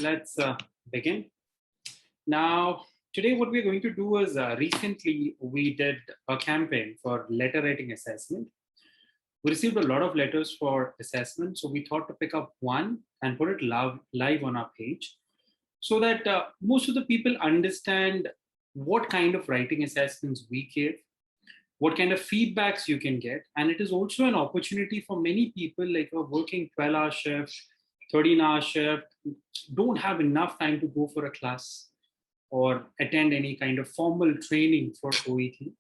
let's begin. Now, today what we're going to do is recently we did a campaign for letter writing assessment. We received a lot of letters for assessment, so we thought to pick up one and put it live on our page so that most of the people understand what kind of writing assessments we give, what kind of feedbacks you can get. And it is also an opportunity for many people like who are working 12-hour shift, 13-hour shift, don't have enough time to go for a class or attend any kind of formal training for OET,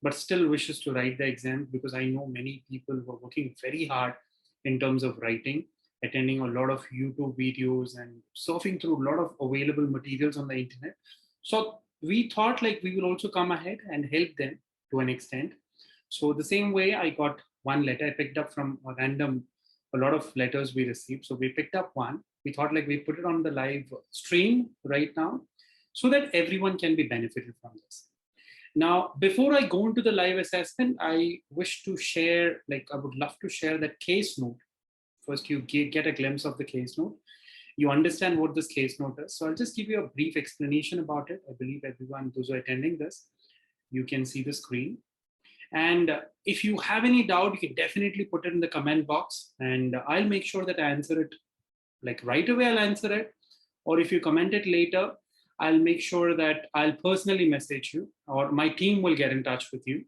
but still wishes to write the exam, because I know many people who are working very hard in terms of writing, attending a lot of YouTube videos and surfing through a lot of available materials on the internet. So we thought like we will also come ahead and help them to an extent. So the same way I got one letter, I picked up from a lot of letters we received. So we picked up one. We thought like we put it on the live stream right now so that everyone can be benefited from this. Now, before I go into the live assessment, I wish to share, like I would love to share that case note. First, you get a glimpse of the case note. You understand what this case note is. So I'll just give you a brief explanation about it. I believe everyone, those who are attending this, you can see the screen. And if you have any doubt, you can definitely put it in the comment box and I'll make sure that I answer it like right away. I'll answer it. Or if you comment it later, I'll make sure that I'll personally message you or my team will get in touch with you.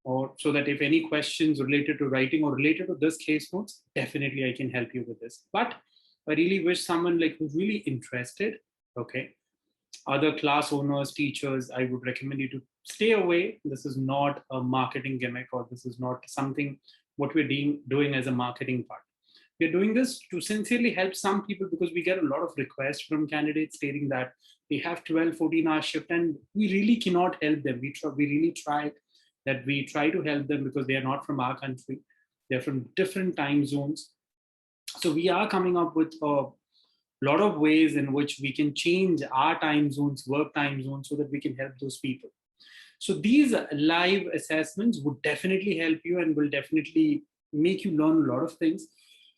Or so that if any questions related to writing or related to this case notes, definitely I can help you with this. But I really wish someone like who's really interested, okay, other class owners, teachers, I would recommend you to stay away. This is not a marketing gimmick, or this is not something what we're doing as a marketing part. We're doing this to sincerely help some people, because we get a lot of requests from candidates stating that they have 12, 14-hour shift and we really cannot help them. We really try to help them because they are not from our country. They're from different time zones. So we are coming up with a lot of ways in which we can change our time zones, work time zones, so that we can help those people. So these live assessments would definitely help you and will definitely make you learn a lot of things.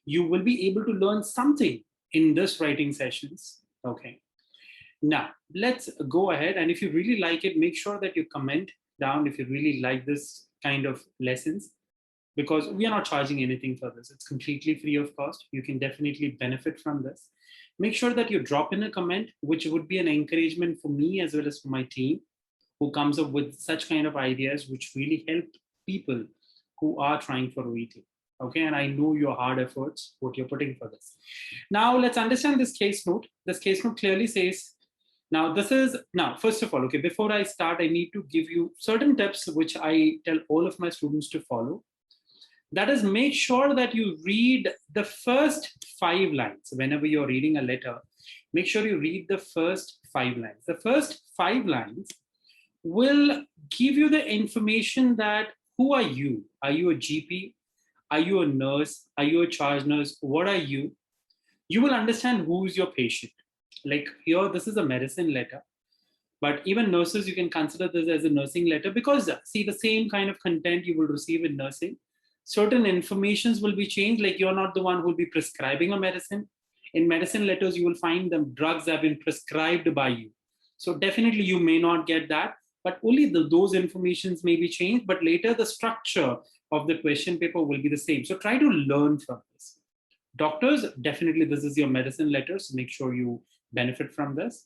You will be able to learn something in this writing sessions. Okay. Now let's go ahead. And if you really like it, make sure that you comment down if you really like this kind of lessons, because we are not charging anything for this. It's completely free of cost. You can definitely benefit from this. Make sure that you drop in a comment, which would be an encouragement for me as well as for my team, who comes up with such kind of ideas, which really help people who are trying for OET. Okay, and I know your hard efforts, what you're putting for this. Now let's understand this case note. This case note clearly says, first of all, okay, before I start, I need to give you certain tips, which I tell all of my students to follow. That is, make sure that you read the first 5 lines. Whenever you're reading a letter, make sure you read the first 5 lines. The first 5 lines will give you the information that who are you? Are you a GP? Are you a nurse? Are you a charge nurse? What are you? You will understand who is your patient. Like here, this is a medicine letter, but even nurses, you can consider this as a nursing letter, because see, the same kind of content you will receive in nursing. Certain informations will be changed, like you're not the one who will be prescribing a medicine. In medicine letters, you will find the drugs have been prescribed by you. So definitely you may not get that, but only those informations may be changed, but later the structure of the question paper will be the same. So try to learn from this. Doctors, definitely this is your medicine letter, so make sure you benefit from this.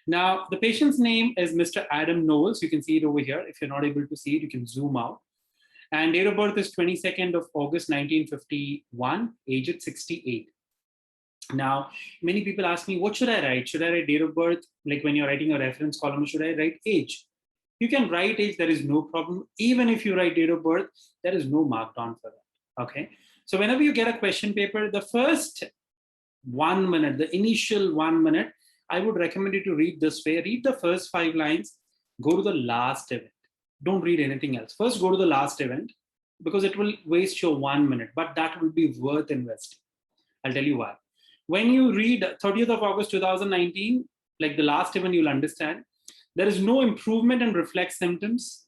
Now, the patient's name is Mr. Adam Knowles. You can see it over here. If you're not able to see it, you can zoom out. And date of birth is 22nd of August, 1951, age at 68. Now, many people ask me, what should I write? Should I write date of birth? Like when you're writing a reference column, should I write age? You can write age, there is no problem. Even if you write date of birth, there is no markdown for that, okay? So whenever you get a question paper, the first 1 minute, the initial 1 minute, I would recommend you to read this way. Read the first 5 lines, go to the last event. Don't read anything else. First, go to the last event, because it will waste your 1 minute, but that will be worth investing. I'll tell you why. When you read 30th of August 2019, like the last event, you'll understand there is no improvement in reflex symptoms.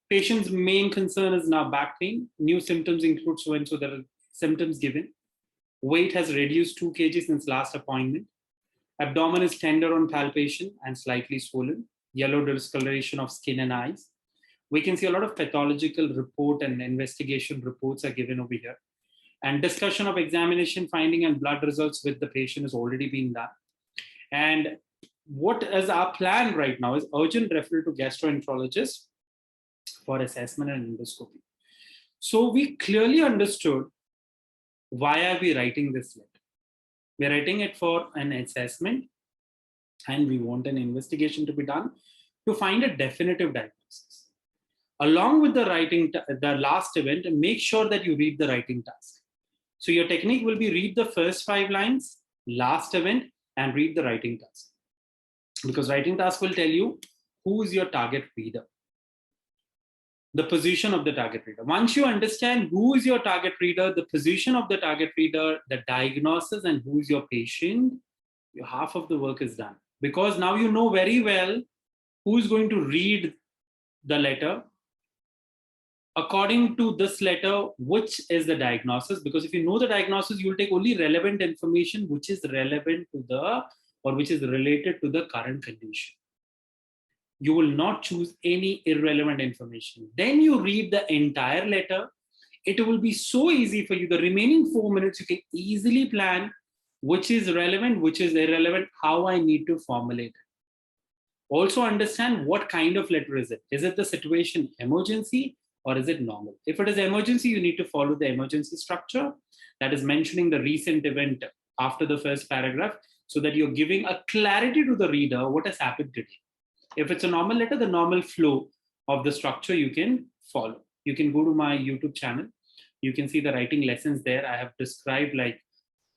Patient's main concern is now back pain. New symptoms include so-and-so, there are symptoms given. Weight has reduced 2 kg since last appointment. Abdomen is tender on palpation and slightly swollen. Yellow discoloration of skin and eyes. We can see a lot of pathological report and investigation reports are given over here. And discussion of examination finding and blood results with the patient has already been done. And what is our plan right now is urgent referral to gastroenterologist for assessment and endoscopy. So we clearly understood why are we writing this letter. We're writing it for an assessment and we want an investigation to be done to find a definitive diagnosis. Along with the writing, the last event, make sure that you read the writing task. So your technique will be read the first 5 lines, last event, and read the writing task. Because writing task will tell you who is your target reader, the position of the target reader. Once you understand who is your target reader, the position of the target reader, the diagnosis, and who is your patient, half of the work is done. Because now you know very well who is going to read the letter. According to this letter, which is the diagnosis? Because if you know the diagnosis, you will take only relevant information which is relevant to the or which is related to the current condition. You will not choose any irrelevant information. Then you read the entire letter. It will be so easy for you. The remaining 4 minutes, you can easily plan which is relevant, which is irrelevant, how I need to formulate it. Also understand what kind of letter is it. Is it the situation emergency or is it normal? If it is emergency, you need to follow the emergency structure that is mentioning the recent event after the first paragraph so that you're giving a clarity to the reader what has happened today. If it's a normal letter, the normal flow of the structure you can follow. You can go to my YouTube channel. You can see the writing lessons there. I have described like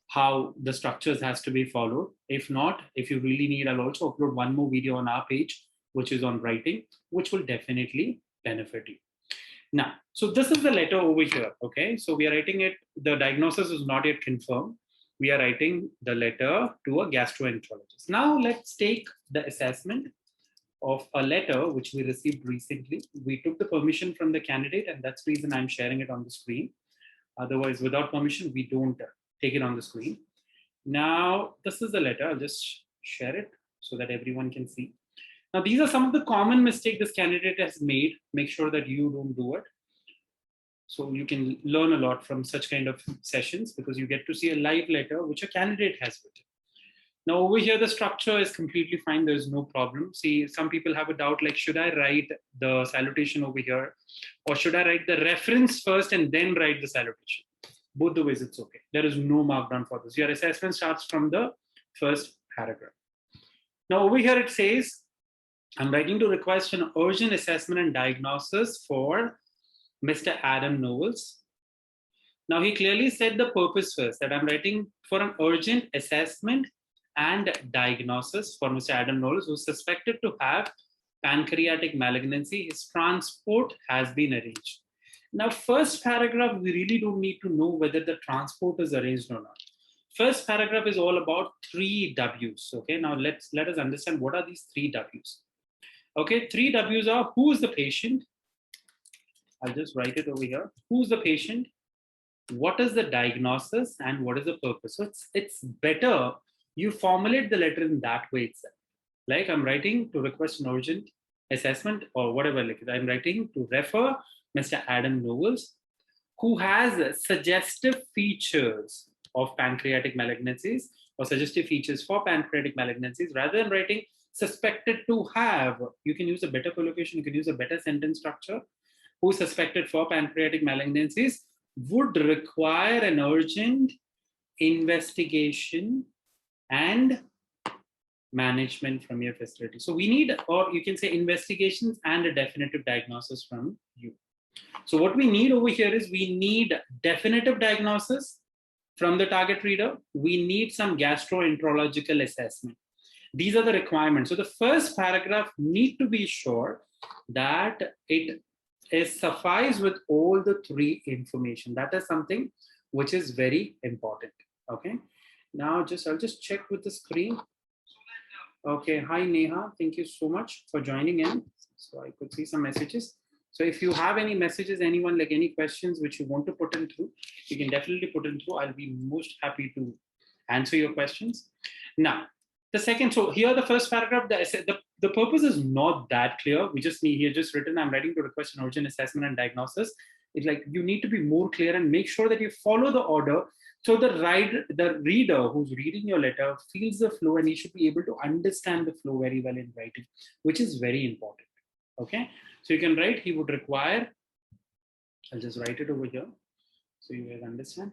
how the structures has to be followed. If not, if you really need, I'll also upload one more video on our page, which is on writing, which will definitely benefit you. Now, so this is the letter over here, okay? So we are writing it, the diagnosis is not yet confirmed. We are writing the letter to a gastroenterologist. Now let's take the assessment of a letter which we received recently. We took the permission from the candidate and that's the reason I'm sharing it on the screen. Otherwise, without permission, we don't take it on the screen. Now, this is the letter. I'll just share it so that everyone can see. Now, these are some of the common mistakes this candidate has made. Make sure that you don't do it. So you can learn a lot from such kind of sessions because you get to see a live letter which a candidate has written. Now, over here, the structure is completely fine. There's no problem. See, some people have a doubt like, should I write the salutation over here? Or should I write the reference first and then write the salutation? Both the ways, it's okay. There is no markdown for this. Your assessment starts from the first paragraph. Now, over here, it says, I'm writing to request an urgent assessment and diagnosis for Mr. Adam Knowles. Now, he clearly said the purpose first, that I'm writing for an urgent assessment and diagnosis for Mr. Adam Knowles, who is suspected to have pancreatic malignancy. His transport has been arranged. Now, first paragraph, we really don't need to know whether the transport is arranged or not. First paragraph is all about 3 W's. Okay, now let us understand what are these 3 W's. Okay, 3 W's are who is the patient? I'll just write it over here. Who's the patient? What is the diagnosis? And what is the purpose? So it's better you formulate the letter in that way itself. Like I'm writing to request an urgent assessment or whatever. Like I'm writing to refer Mr. Adam Knowles, who has suggestive features of pancreatic malignancies or suggestive features for pancreatic malignancies. Rather than writing suspected to have, you can use a better collocation, you can use a better sentence structure. Who is suspected for pancreatic malignancies would require an urgent investigation and management from your facility. So we need, or you can say investigations and a definitive diagnosis from you. So what we need over here is we need definitive diagnosis from the target reader. We need some gastroenterological assessment. These are the requirements. So the first paragraph need to be sure that it is suffice with all the 3 information. That is something which is very important. Okay. Now I'll just check with the screen. Okay. Hi Neha. Thank you so much for joining in. So I could see some messages. So if you have any messages, anyone like any questions which you want to put in through, you can definitely put in through. I'll be most happy to answer your questions. Now, The second, so here the first paragraph, the purpose is not that clear. We just need here just written, I'm writing to request an origin assessment and diagnosis. It's like you need to be more clear and make sure that you follow the order. So the reader who's reading your letter feels the flow and he should be able to understand the flow very well in writing, which is very important. Okay, so you can write, he would require, I'll just write it over here so you guys understand.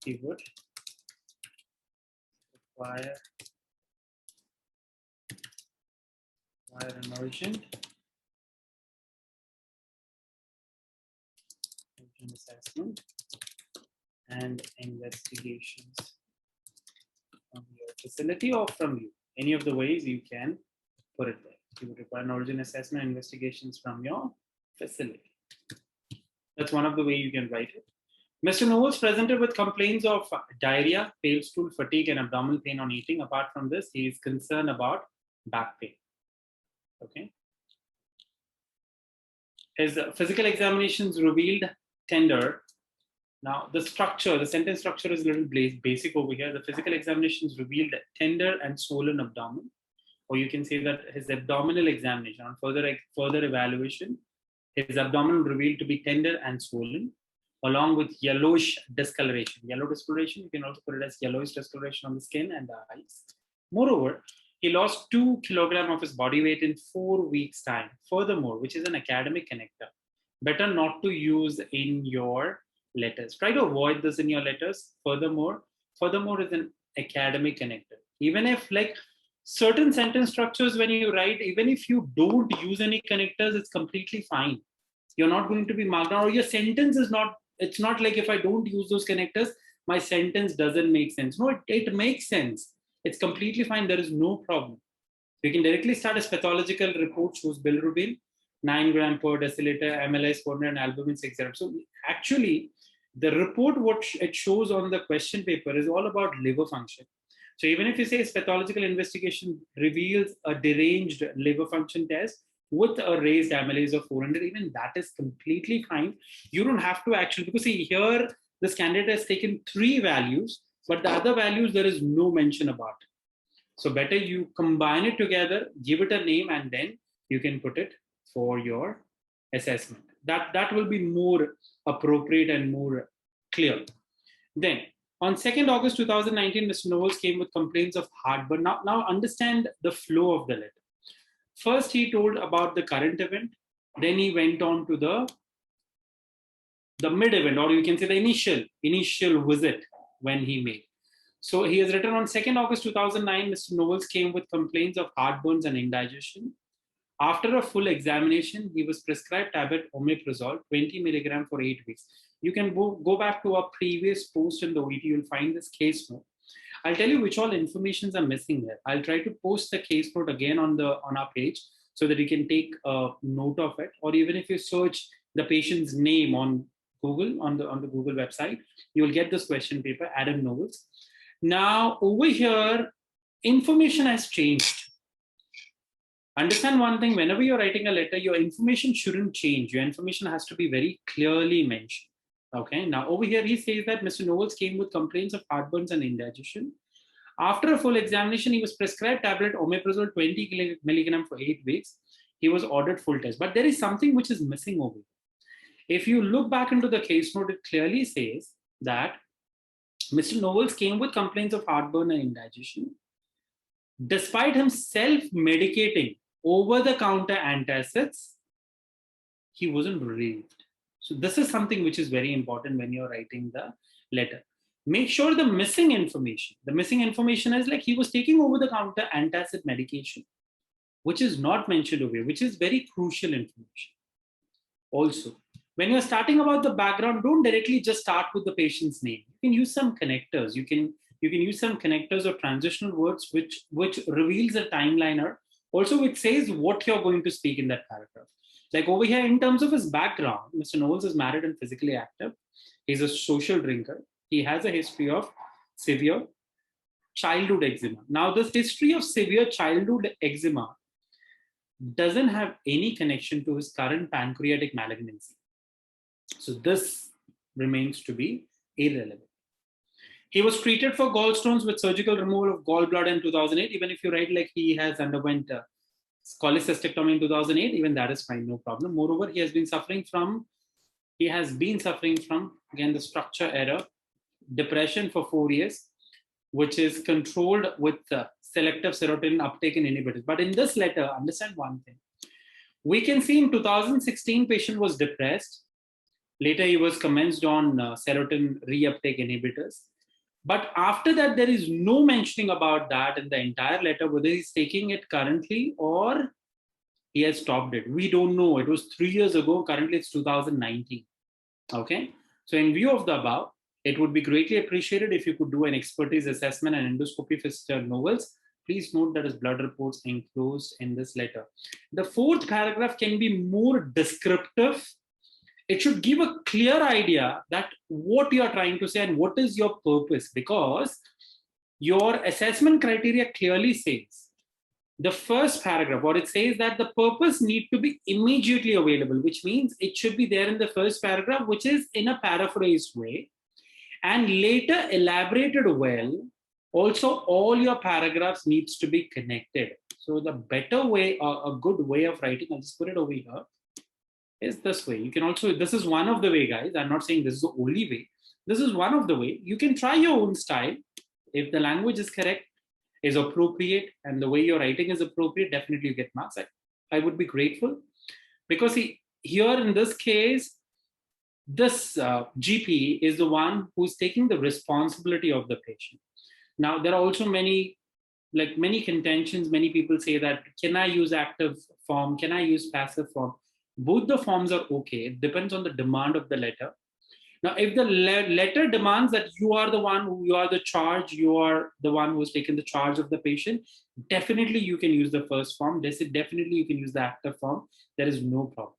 He would require an urgent assessment and investigations from your facility or from you. Any of the ways you can put it there. You would require an origin assessment and investigations from your facility. That's one of the ways you can write it. Mr. Knowles presented with complaints of diarrhea, pale stool, fatigue, and abdominal pain on eating. Apart from this, he is concerned about back pain. Okay. His physical examinations revealed tender. Now, the sentence structure is a little basic over here. The physical examinations revealed tender and swollen abdomen. Or you can say that his abdominal examination, on further evaluation, his abdomen revealed to be tender and swollen, along with yellowish discoloration. Yellow discoloration, you can also put it as yellowish discoloration on the skin and the eyes. Moreover, he lost 2 kilograms of his body weight in 4 weeks' time. Furthermore, which is an academic connector, better not to use in your letters. Try to avoid this in your letters. Furthermore is an academic connector. Even if like certain sentence structures when you write, even if you don't use any connectors, it's completely fine. You're not going to be marked down, or your sentence is not, it's not like if I don't use those connectors, my sentence doesn't make sense. No, it makes sense. It's completely fine. There is no problem. You can directly start as pathological report shows bilirubin, 9 gram per deciliter, MLS 400 and albumin 6 grams. So actually, the report, what it shows on the question paper is all about liver function. So even if you say pathological investigation reveals a deranged liver function test with a raised amylase of 400, even that is completely fine. You don't have to actually, because see here, this candidate has taken 3 values, but the other values, there is no mention about it. So better you combine it together, give it a name, and then you can put it for your assessment. That will be more appropriate and more clear. Then on 2nd August 2019, Mr. Knowles came with complaints of heartburn. Now understand the flow of the letter. First, he told about the current event. Then he went on to the mid event, or you can say the initial visit when he made. So he has written on 2nd August 2009, Mr. Knowles came with complaints of heartburns and indigestion. After a full examination, he was prescribed tablet omeprazole, 20 milligram for 8 weeks. You can go back to our previous post in the OET, you'll find this case note. I'll tell you which all informations are missing here. I'll try to post the case note again on our page so that you can take a note of it. Or even if you search the patient's name on Google, on the Google website, you'll get this question paper, Adam Knowles. Now, over here, information has changed. Understand one thing, whenever you're writing a letter, your information shouldn't change. Your information has to be very clearly mentioned. Okay, now over here, he says that Mr. Knowles came with complaints of heartburns and indigestion. After a full examination, he was prescribed tablet omeprazole 20 milligram for 8 weeks. He was ordered full test. But there is something which is missing over here. If you look back into the case note, it clearly says that Mr. Knowles came with complaints of heartburn and indigestion. Despite him self-medicating over-the-counter antacids, he wasn't relieved. So this is something which is very important when you're writing the letter. Make sure the missing information is like he was taking over-the-counter antacid medication, which is not mentioned over here, which is very crucial information. Also, when you're starting about the background, don't directly just start with the patient's name. You can use some connectors. You can use some connectors or transitional words which reveals a timeliner. Also, which says what you're going to speak in that paragraph. Like over here, in terms of his background, Mr. Knowles is married and physically active. He's a social drinker. He has a history of severe childhood eczema. Now, this history of severe childhood eczema doesn't have any connection to his current pancreatic malignancy. So this remains to be irrelevant. He was treated for gallstones with surgical removal of gallbladder in 2008. Even if you write like he has underwent cholecystectomy in 2008, even that is fine, no problem. Moreover, he has been suffering from, again, the structure error, depression for 4 years, which is controlled with selective serotonin uptake in inhibitors. But in this letter, understand one thing. We can see in 2016, patient was depressed. Later, he was commenced on serotonin reuptake inhibitors. But after that, there is no mentioning about that in the entire letter, whether he's taking it currently or he has stopped it. We don't know. It was 3 years ago. Currently, it's 2019. Okay. So in view of the above, it would be greatly appreciated if you could do an expertise assessment and endoscopy for Mr. Knowles. Please note that his blood reports enclosed in this letter. The fourth paragraph can be more descriptive. It should give a clear idea that what you are trying to say and what is your purpose, because your assessment criteria clearly says, the first paragraph, what it says that the purpose need to be immediately available, which means it should be there in the first paragraph, which is in a paraphrased way, and later elaborated well. Also, all your paragraphs needs to be connected. So the better way, or a good way of writing, I'll just put it over here, is this way. You can also, this is one of the way, guys. I'm not saying this is the only way. This is one of the way. You can try your own style. If the language is correct, is appropriate, and the way your writing is appropriate, definitely you get marks. I would be grateful, because here in this case, this GP is the one who's taking the responsibility of the patient. Now, there are also many contentions. Many people say that, can I use active form? Can I use passive form? Both the forms are okay. It depends on the demand of the letter. Now, if the letter demands that you are the one, you are the charge, you are the one who's taken the charge of the patient, definitely you can use the first form. Definitely you can use the active form. There is no problem.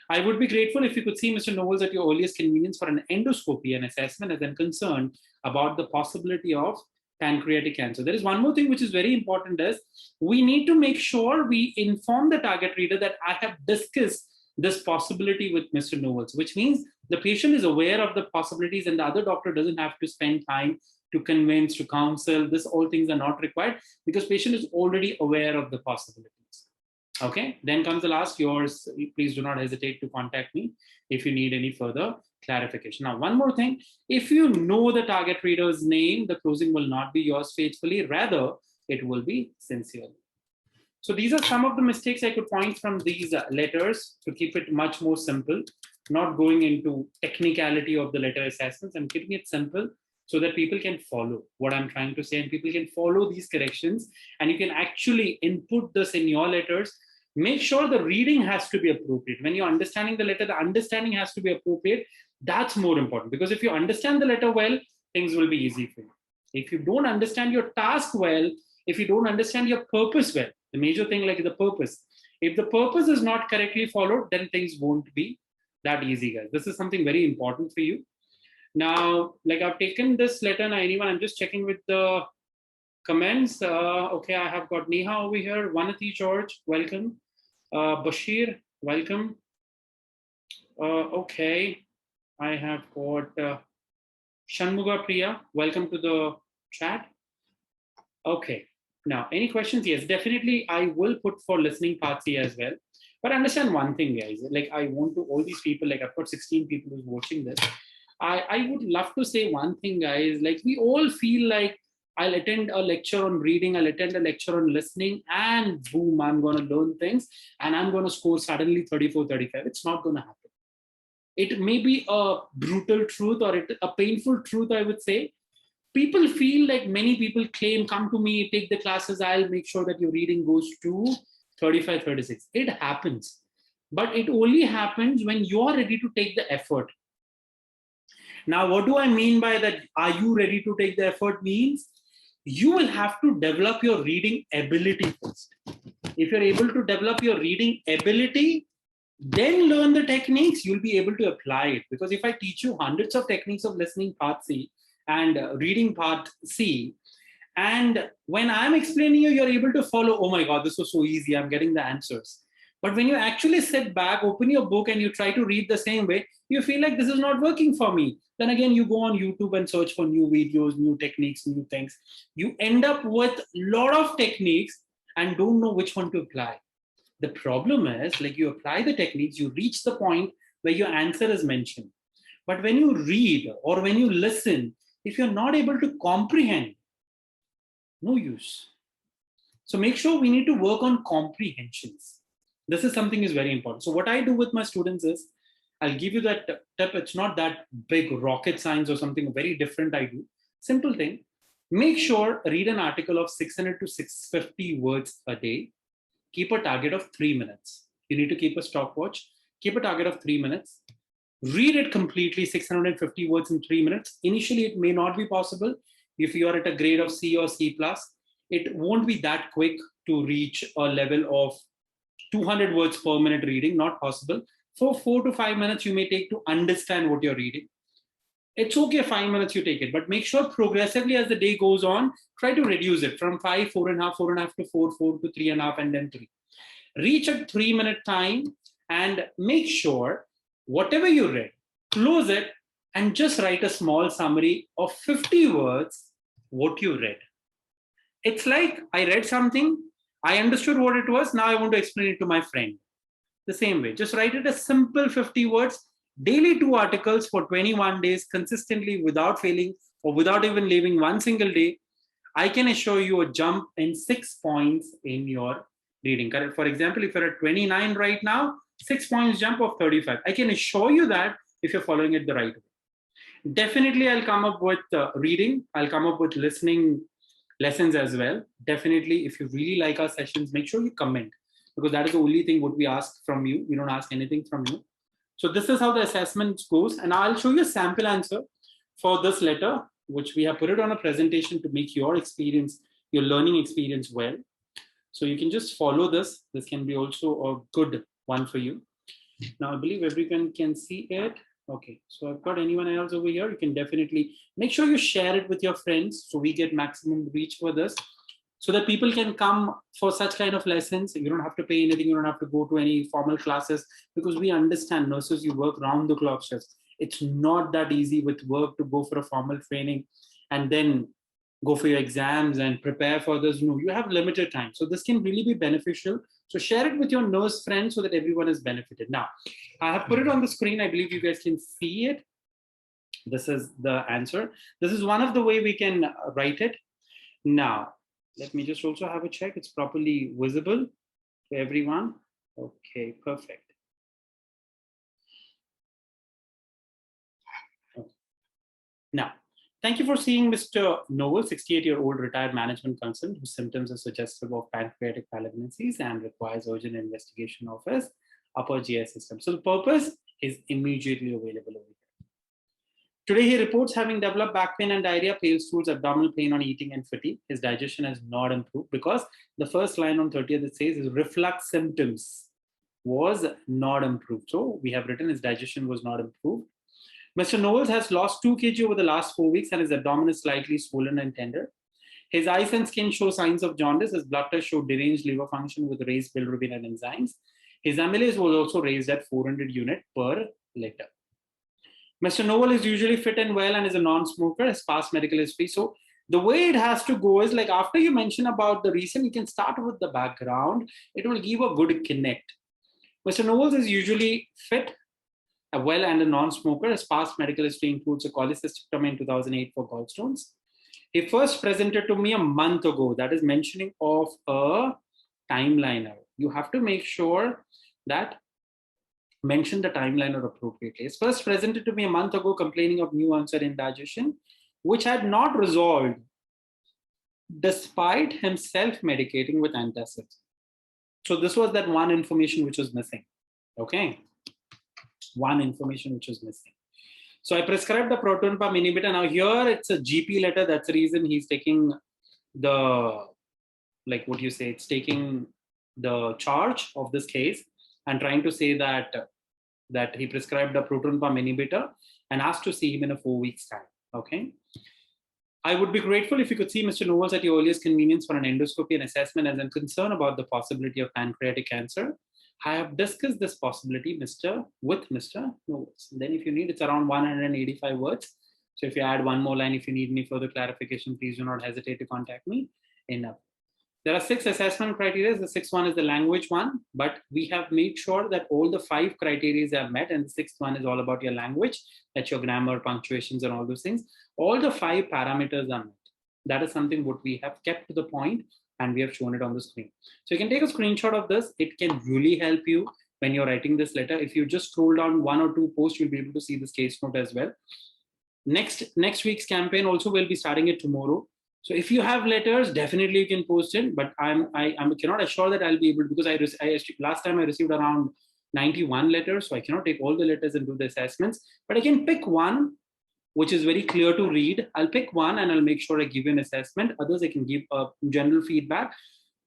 I would be grateful if you could see Mr. Knowles at your earliest convenience for an endoscopy and assessment, as I'm concerned about the possibility of pancreatic cancer. There is one more thing which is very important, is we need to make sure we inform the target reader that I have discussed this possibility with Mr. Knowles, which means the patient is aware of the possibilities and the other doctor doesn't have to spend time to convince, to counsel. This all things are not required, because patient is already aware of the possibilities. Okay, then comes the last, yours. Please do not hesitate to contact me if you need any further clarification. Now, one more thing, if you know the target reader's name, the closing will not be yours faithfully, rather it will be sincerely. So these are some of the mistakes I could point from these letters to keep it much more simple, not going into technicality of the letter assessments, and keeping it simple so that people can follow what I'm trying to say and people can follow these corrections, and you can actually input this in your letters. Make sure the reading has to be appropriate. When you're understanding the letter, the understanding has to be appropriate. That's more important, because if you understand the letter well, things will be easy for you. If you don't understand your task well, if you don't understand your purpose well, the major thing like the purpose, if the purpose is not correctly followed, then things won't be that easy, guys. This is something very important for you. Now, like I've taken this letter, now anyone, I'm just checking with the comments. Okay, I have got Neha over here, Vanati George, welcome. Bashir, welcome. Okay, I have got Shanmuga Priya, welcome to the chat. Okay, now any questions? Yes, definitely I will put for listening part C as well. But understand one thing, guys, like I want to, all these people, like I've got 16 people who's watching this. I would love to say one thing, guys, like we all feel like I'll attend a lecture on reading, I'll attend a lecture on listening, and boom, I'm going to learn things and I'm going to score suddenly 34, 35. It's not going to happen. It may be a brutal truth or a painful truth, I would say. People feel like, many people claim, come to me, take the classes, I'll make sure that your reading goes to 35, 36. It happens. But it only happens when you are ready to take the effort. Now, what do I mean by that? Are you ready to take the effort? Means you will have to develop your reading ability first. If you're able to develop your reading ability, then learn the techniques, you'll be able to apply it. Because if I teach you hundreds of techniques of listening part C and reading part C, and when I'm explaining you, you're able to follow, oh my God, this was so easy, I'm getting the answers. But when you actually sit back, open your book, and you try to read the same way, you feel like this is not working for me. Then again, you go on YouTube and search for new videos, new techniques, new things. You end up with a lot of techniques and don't know which one to apply. The problem is, like, you apply the techniques, you reach the point where your answer is mentioned. But when you read or when you listen, if you're not able to comprehend, no use. So make sure we need to work on comprehensions. This is something is very important. So what I do with my students is, I'll give you that tip. It's not that big rocket science or something very different I do. Simple thing. Make sure read an article of 600 to 650 words a day. Keep a target of 3 minutes. You need to keep a stopwatch. Keep a target of 3 minutes. Read it completely, 650 words in 3 minutes. Initially, it may not be possible. If you are at a grade of C or C+, it won't be that quick to reach a level of 200 words per minute reading, not possible. For 4 to 5 minutes, you may take to understand what you're reading. It's okay, 5 minutes you take it, but make sure progressively as the day goes on, try to reduce it from 5, 4.5, 4.5 to 4, 4 to 3.5, and then 3. Reach a 3 minute time and make sure whatever you read, close it and just write a small summary of 50 words, what you read. It's like I read something, I understood what it was, now I want to explain it to my friend. The same way, just write it a simple 50 words, daily 2 articles for 21 days consistently without failing or without even leaving one single day. I can assure you a jump in 6 points in your reading. Correct? For example, if you're at 29 right now, 6 points jump of 35. I can assure you that if you're following it the right way. Definitely, I'll come up with reading. I'll come up with listening lessons as well. Definitely, if you really like our sessions, make sure you comment, because that is the only thing what we ask from you. We don't ask anything from you. So this is how the assessment goes. And I'll show you a sample answer for this letter, which we have put it on a presentation to make your experience, your learning experience well. So you can just follow this. This can be also a good one for you. Now, I believe everyone can see it. Okay, so I've got anyone else over here. You can definitely make sure you share it with your friends so we get maximum reach for this, so that people can come for such kind of lessons. You don't have to pay anything. You don't have to go to any formal classes, because we understand nurses, you work round the clock shifts. It's not that easy with work to go for a formal training and then go for your exams and prepare for this. No, you have limited time. So this can really be beneficial. So share it with your nurse friends so that everyone is benefited. Now, I have put it on the screen. I believe you guys can see it. This is the answer. This is one of the way we can write it. Now, let me just also have a check. It's properly visible to everyone. Okay, perfect. Okay. Now, thank you for seeing Mr. Knowles, 68-year-old retired management consultant whose symptoms are suggestive of pancreatic malignancies and requires urgent investigation of his upper GI system. So the purpose is immediately available over here. Today, he reports having developed back pain and diarrhea, pale stools, abdominal pain on eating, and fatigue. His digestion has not improved, because the first line on 30th, it says his reflux symptoms was not improved. So we have written his digestion was not improved. Mr. Knowles has lost 2 kg over the last 4 weeks, and his abdomen is slightly swollen and tender. His eyes and skin show signs of jaundice. His blood test showed deranged liver function with raised bilirubin and enzymes. His amylase was also raised at 400 units per liter. Mr. Knowles is usually fit and well and is a non-smoker, has past medical history. So the way it has to go is, like, after you mention about the reason, you can start with the background. It will give a good connect. Mr. Knowles is usually fit, well, and a non-smoker. His past medical history includes a cholecystectomy in 2008 for gallstones. He first presented to me a month ago. That is mentioning of a timeline. You have to make sure that mention the timeline appropriately. He first presented to me a month ago complaining of new onset indigestion, which had not resolved despite him self-medicating with antacids. So this was that one information which was missing. Okay. One information which was missing. So I prescribed the proton pump inhibitor. Now here it's a GP letter. That's the reason he's taking the, like, what you say, it's taking the charge of this case and trying to say that he prescribed a proton pump inhibitor and asked to see him in a 4 weeks time. Okay. I would be grateful if you could see Mr. Knowles at your earliest convenience for an endoscopy and assessment, as I'm concerned about the possibility of pancreatic cancer. I have discussed this possibility, with Mr. Knowles. Then if you need, it's around 185 words. So if you add one more line, if you need any further clarification, please do not hesitate to contact me. Enough. There are 6 assessment criteria. The 6th one is the language one, but we have made sure that all the 5 criteria are met, and the 6th one is all about your language, that's your grammar, punctuations, and all those things. All the 5 parameters are met. That is something what we have kept to the point, and we have shown it on the screen. So you can take a screenshot of this. It can really help you when you're writing this letter. If you just scroll down 1 or 2 posts, you'll be able to see this case note as well. Next week's campaign also will be starting it tomorrow. So if you have letters, definitely you can post it, but I cannot assure that I'll be able to, because last time I received around 91 letters, so I cannot take all the letters and do the assessments, but I can pick one which is very clear to read. I'll pick one and I'll make sure I give you an assessment. Others I can give general feedback.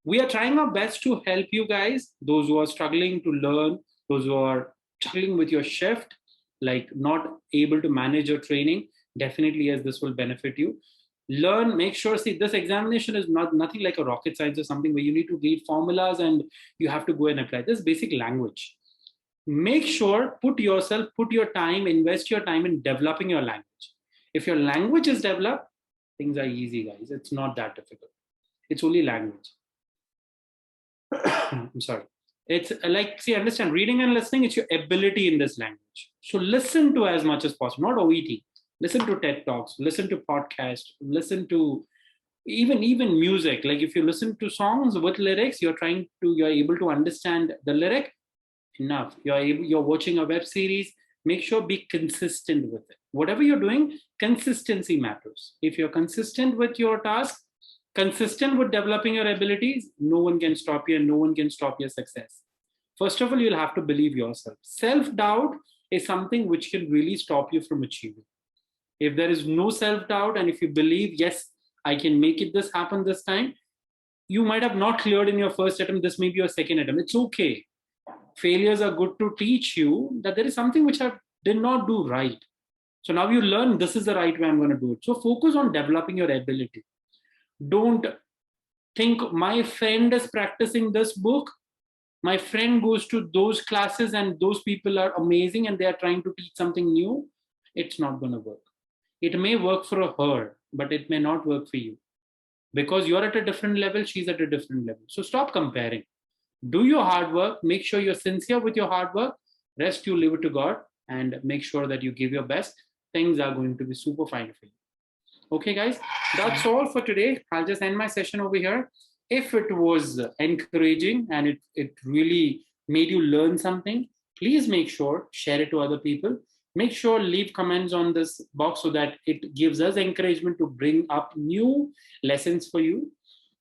We are trying our best to help you guys, those who are struggling to learn, those who are struggling with your shift, like not able to manage your training. Definitely, yes, this will benefit you. Learn, make sure, see, this examination is nothing like a rocket science or something where you need to read formulas and you have to go and apply. This basic language. Make sure, put your time, invest your time in developing your language. If your language is developed, things are easy, guys. It's not that difficult. It's only language. I'm sorry. It's like, see, understand, reading and listening, it's your ability in this language. So listen to as much as possible, not OET. Listen to TED Talks, listen to podcasts, listen to even music. Like if you listen to songs with lyrics, you're able to understand the lyric enough. You're watching a web series, make sure be consistent with it. Whatever you're doing, consistency matters. If you're consistent with your task, consistent with developing your abilities, no one can stop you and no one can stop your success. First of all, you'll have to believe yourself. Self-doubt is something which can really stop you from achieving. If there is no self-doubt and if you believe, yes, I can make it this happen this time, you might have not cleared in your first attempt. This may be your second attempt. It's okay. Failures are good to teach you that there is something which I did not do right. So now you learn this is the right way I'm going to do it. So focus on developing your ability. Don't think my friend is practicing this book. My friend goes to those classes and those people are amazing and they are trying to teach something new. It's not going to work. It may work for her, but it may not work for you because you're at a different level. She's at a different level. So stop comparing. Do your hard work. Make sure you're sincere with your hard work. Rest, you leave it to God and make sure that you give your best. Things are going to be super fine for you. Okay, guys, that's all for today. I'll just end my session over here. If it was encouraging and it really made you learn something, please make sure, share it to other people. Make sure leave comments on this box so that it gives us encouragement to bring up new lessons for you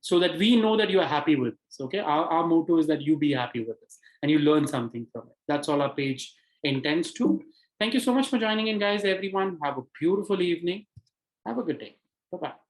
so that we know that you are happy with this, okay? Our motto is that you be happy with this and you learn something from it. That's all our page intends to. Thank you so much for joining in, guys, everyone. Have a beautiful evening. Have a good day. Bye-bye.